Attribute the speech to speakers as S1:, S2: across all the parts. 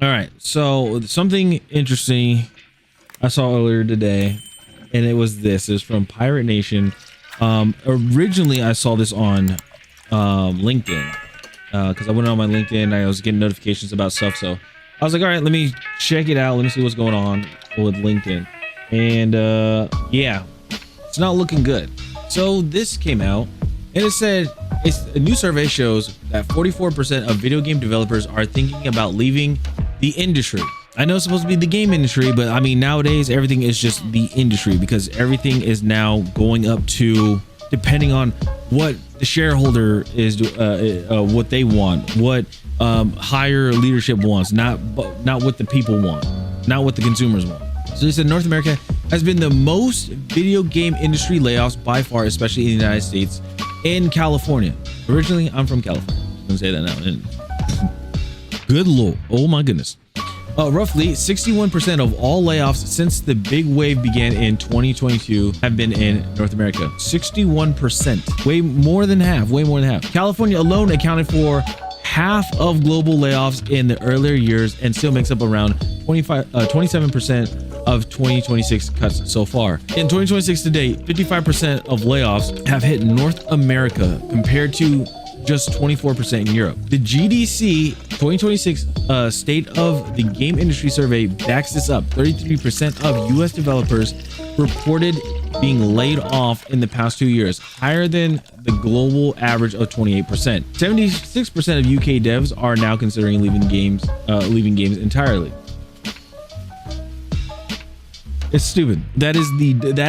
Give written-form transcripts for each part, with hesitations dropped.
S1: All right, so something interesting I saw earlier today, and it was this. It was from Pirate Nation. Originally, I saw this on LinkedIn because I went on my LinkedIn. I was getting notifications about stuff, so I was like, all right, let me check it out. Let me see what's going on with LinkedIn. And yeah, it's not looking good. So this came out, and it said a new survey shows that 44% of video game developers are thinking about leaving the industry. I know it's supposed to be the game industry, but I mean, nowadays everything is just the industry because everything is now going up to, depending on what the shareholder is, what they want, what higher leadership wants, not what the people want, not what the consumers want. So they said North America has been the most video game industry layoffs by far, especially in the United States and California. Originally, I'm from California. I'm gonna say that now. And good Lord, oh my goodness. Roughly 61% of all layoffs since the big wave began in 2022 have been in North America. 61%, way more than half. California alone accounted for half of global layoffs in the earlier years and still makes up around 27% of 2026 cuts so far. In 2026 to date, 55% of layoffs have hit North America compared to just 24% in Europe. The GDC 2026 State of the Game Industry Survey backs this up. 33% of US developers reported being laid off in the past 2 years, higher than the global average of 28%. 76% of UK devs are now considering leaving games entirely. It's stupid. That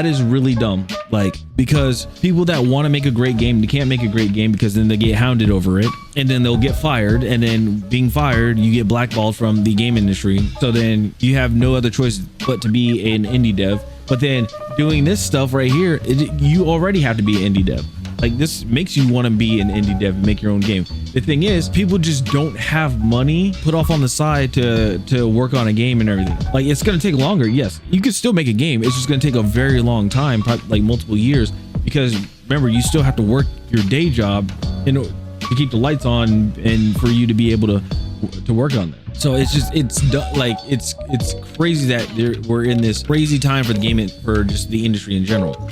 S1: is really dumb. Like, because people that want to make a great game, they can't make a great game because then they get hounded over it, and then they'll get fired, and then being fired, you get blackballed from the game industry. So then you have no other choice but to be an indie dev. But then doing this stuff right here, you already have to be an indie dev. Like, this makes you want to be an indie dev and make your own game. The thing is, people just don't have money put off on the side to work on a game and everything. Like, it's going to take longer. Yes, you could still make a game. It's just going to take a very long time, probably like multiple years, because remember, you still have to work your day job to keep the lights on and for you to be able to work on that. So it's just, it's crazy that we're in this crazy time for the game, for just the industry in general.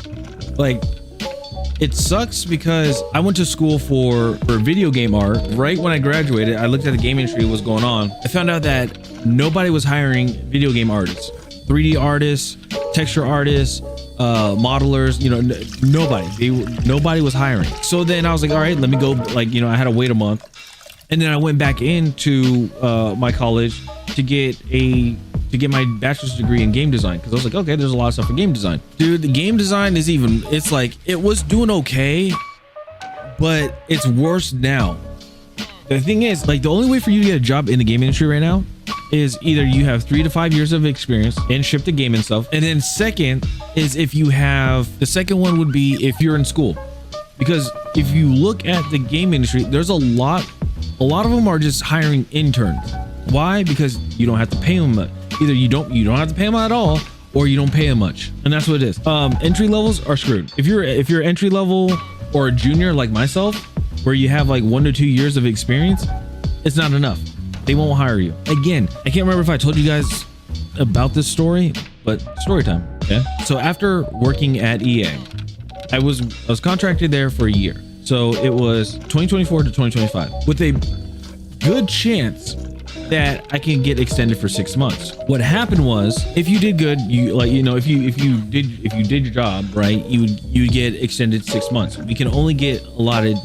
S1: Like, it sucks because I went to school for video game art. Right when I graduated, I looked at the game industry, what's going on. I found out that nobody was hiring video game artists, 3D artists, texture artists, modelers, nobody was hiring. So then I was like, all right, let me go. Like, I had to wait a month, and then I went back into my college to get my bachelor's degree in game design, because I was like, okay, there's a lot of stuff for game design. Dude, the game design is it's like, it was doing okay, but it's worse now. The thing is, like, the only way for you to get a job in the game industry right now is either you have 3 to 5 years of experience and ship the game and stuff, and then second is the second one would be if you're in school. Because if you look at the game industry, there's a lot of them are just hiring interns. Why? Because you don't have to pay them much. Either you don't have to pay them at all, or you don't pay them much, and that's what it is. Entry levels are screwed. If you're entry level or a junior like myself, where you have like 1 to 2 years of experience, it's not enough. They won't hire you. Again, I can't remember if I told you guys about this story, but story time. Okay. So after working at EA, I was contracted there for a year. So it was 2024 to 2025 with a good chance that I can get extended for 6 months. What happened was, if you did good, if you did your job right, you get extended 6 months. We can only get slotted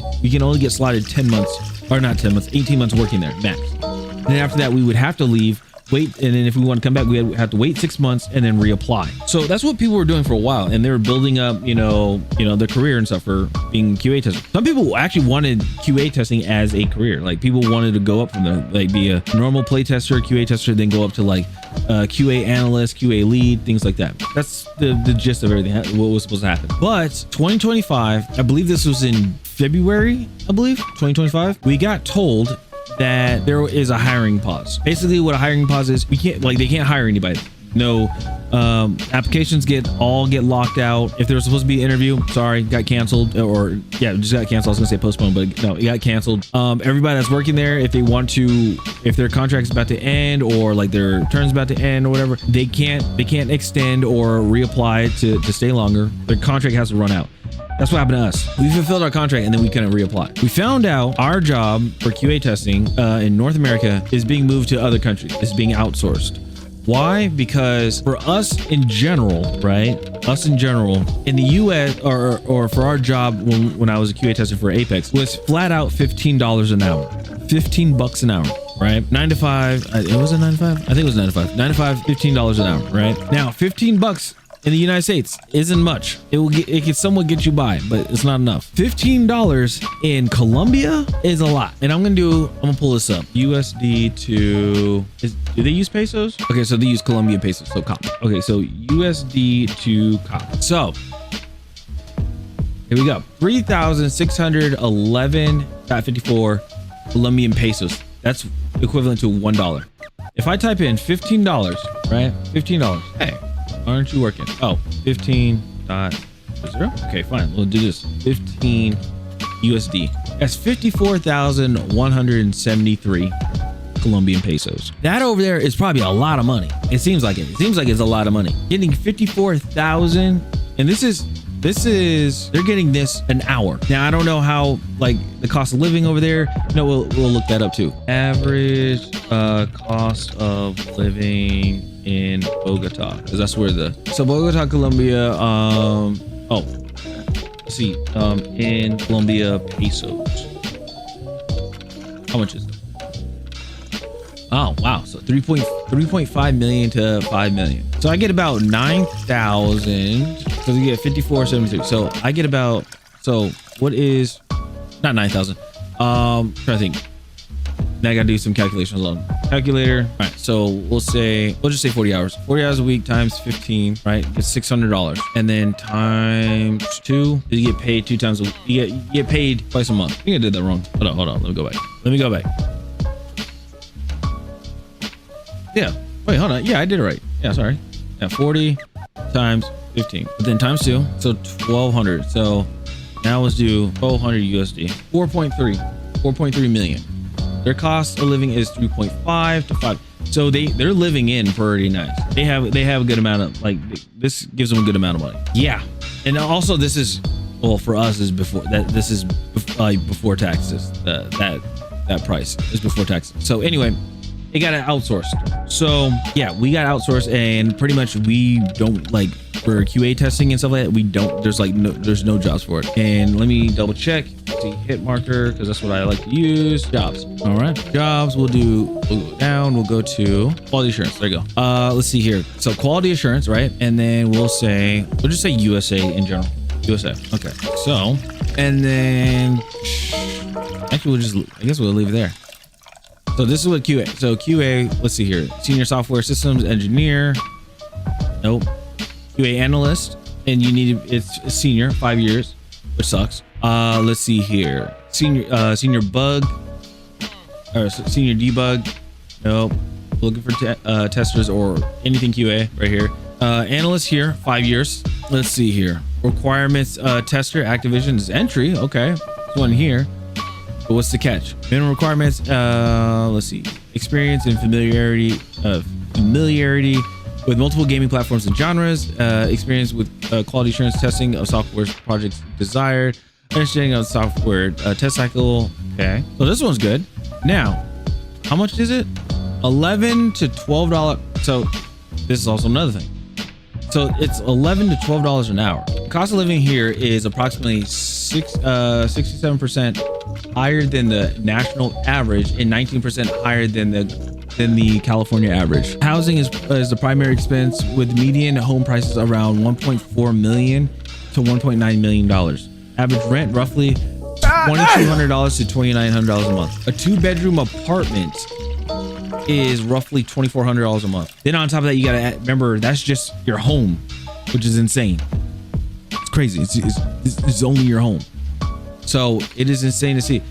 S1: 10 months, or not 10 months, 18 months working there max. And then after that, we would have to leave, wait, and then if we want to come back, we have to wait 6 months and then reapply. So that's what people were doing for a while, and they were building up, their career and stuff for being QA tester. Some people actually wanted QA testing as a career. Like, people wanted to go up from there, like be a normal play tester, QA tester, then go up to like QA analyst, QA lead, things like that. That's the gist of everything, what was supposed to happen. But 2025, I believe this was in February, 2025, we got told that there is a hiring pause. Basically, what a hiring pause is, they can't hire anybody. No applications get locked out. If there was supposed to be an interview, sorry, got canceled, or yeah, just got canceled. I was gonna say postponed, but no, it got canceled. Everybody that's working there, if they want to, if their contract's about to end or like their term's about to end or whatever, they can't extend or reapply to stay longer. Their contract has to run out. That's what happened to us. We fulfilled our contract and then we couldn't reapply. We found out our job for QA testing in North America is being moved to other countries. It's being outsourced. Why? Because for us in general, right? Us in general, in the US, or for our job when I was a QA tester for Apex, was flat out $15 an hour. 15 bucks an hour, right? 9 to 5. It was a 9 to 5? I think it was 9 to 5. 9 to 5, $15 an hour, right? Now, 15 bucks in the United States isn't much. It can somewhat get you by, but it's not enough. $15 in Colombia is a lot. And I'm gonna pull this up. USD to, do they use pesos? Okay, so they use Colombian pesos, so cop. Okay, so USD to cop. So here we go. 3,611.54 Colombian pesos. That's equivalent to $1. If I type in $15, right? $15. Hey, aren't you working? Oh, 15.0. Okay, fine. We'll do this. 15 USD. That's 54,173 Colombian pesos. That over there is probably a lot of money. It seems like it. It seems like it's a lot of money. Getting 54,000, and this is they're getting this an hour. Now I don't know how like the cost of living over there. No, we'll look that up too. Average cost of living in Bogota, because that's where so Bogota, Colombia. Let's see. In Colombia pesos, how much is it? Oh wow, so 3.5 million to 5 million. So I get about 9,000. So you get 54.73. So I get about, so what is, not 9,000. Trying to think. Now I gotta do some calculations alone. Calculator. All right, so we'll just say 40 hours. 40 hours a week times 15, right? It's $600. And then times 2, you get paid 2 times a week. You get paid twice a month. I think I did that wrong. Hold on. Let me go back. Yeah. Wait, hold on. Yeah, I did it right. Yeah, sorry. Yeah, 40 times 15. But then times 2. So 1,200. So now let's do 1,200 USD. 4.3 million. Their cost of living is 3.5 to 5. So they're living in pretty nice. They have a good amount of, like, this gives them a good amount of money. Yeah. And also this is, well, for us is before that. This is before taxes. That price is before taxes. So anyway, it got outsourced. So yeah, we got outsourced, and pretty much we don't, like, for QA testing and stuff like that, we don't, there's no jobs for it. And let me double check. See, hit marker, because that's what I like to use. Jobs. All right, jobs. We'll go down. We'll go to quality assurance. There you go. Let's see here. So quality assurance, right? And then we'll just say USA in general. USA. Okay. So, and then actually I guess we'll leave it there. So this is what QA. So QA, let's see here. Senior software systems engineer. Nope. QA analyst, and it's senior, 5 years, which sucks. Let's see here. Senior bug or senior debug. Nope. Looking for testers or anything QA right here. Analyst here, 5 years. Let's see here. Requirements tester. Activision is entry. Okay, there's one here. But what's the catch? Minimum requirements. Let's see. Experience and familiarity with multiple gaming platforms and genres. Experience with quality assurance testing of software projects desired. Understanding of software test cycle. Okay, so this one's good. Now, how much is it? $11 to $12. So this is also another thing. So it's $11 to $12 an hour. The cost of living here is approximately 67% higher than the national average and 19% higher than the California average. Housing is the primary expense, with median home prices around $1.4 million to $1.9 million. Average rent roughly $2,200 to $2,900 a month. A 2-bedroom apartment is roughly $2,400 a month. Then on top of that, you gotta remember that's just your home, which is insane. It's crazy. It's only your home. So it is insane to see.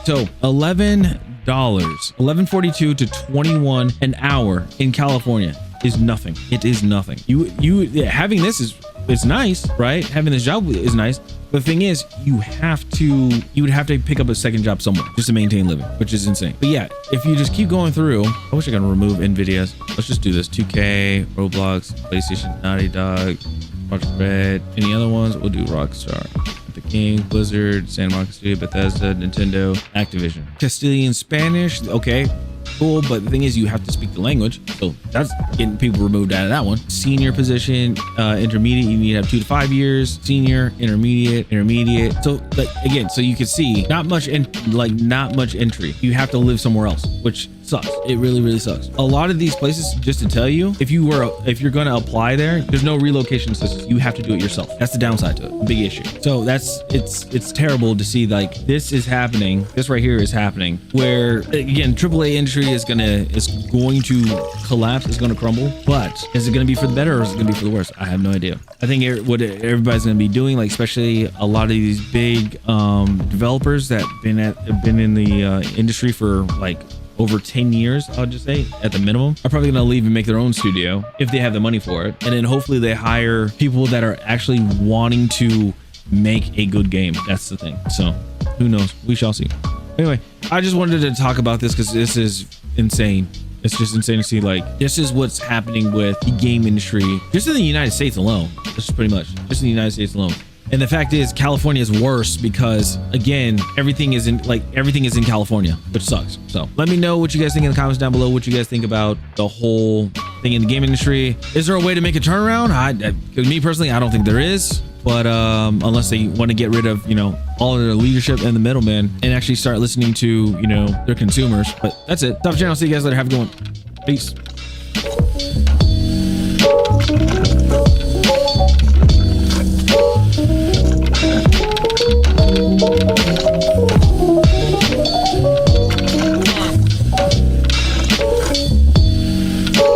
S1: So $11.42 to $21 an hour in California. is nothing. It is nothing. Having this is nice, right? Having this job is nice. But the thing is, you would have to pick up a second job somewhere just to maintain living, which is insane. But yeah, if you just keep going through, I wish I could remove NVIDIA's. Let's just do this. 2K, Roblox, PlayStation, Naughty Dog, Watch Red. Any other ones? We'll do Rockstar. The King, Blizzard, Santa Monica Studio, Bethesda, Nintendo, Activision. Castilian Spanish, okay, cool, but the thing is you have to speak the language, so that's getting people removed out of that one. Senior position, intermediate, you need to have 2 to 5 years. Senior, intermediate. So like again, so you can see not much entry. You have to live somewhere else, which sucks. It really sucks. A lot of these places, just to tell you, if you're going to apply there's no relocation assistance. You have to do it yourself. That's the downside to it. Big issue. So it's terrible to see like this is happening. This right here is happening where again, AAA industry is going to collapse. It's going to crumble, but is it going to be for the better or is it going to be for the worse? I have no idea. I think what everybody's going to be doing, like especially a lot of these big developers that have been in the industry for like over 10 years, I'll just say at the minimum, are probably gonna leave and make their own studio if they have the money for it. And then hopefully they hire people that are actually wanting to make a good game. That's the thing. So who knows? We shall see. Anyway, I just wanted to talk about this because this is insane. It's just insane to see like this is what's happening with the game industry just in the United States alone. This is pretty much just in the United States alone. And the fact is California is worse because again, everything is in California, which sucks. So let me know what you guys think in the comments down below, what you guys think about the whole thing in the game industry. Is there a way to make a turnaround? Me personally, I don't think there is, but unless they want to get rid of, all of their leadership and the middleman and actually start listening to, their consumers. But that's it. Top channel. See you guys later. Have a good one. Peace.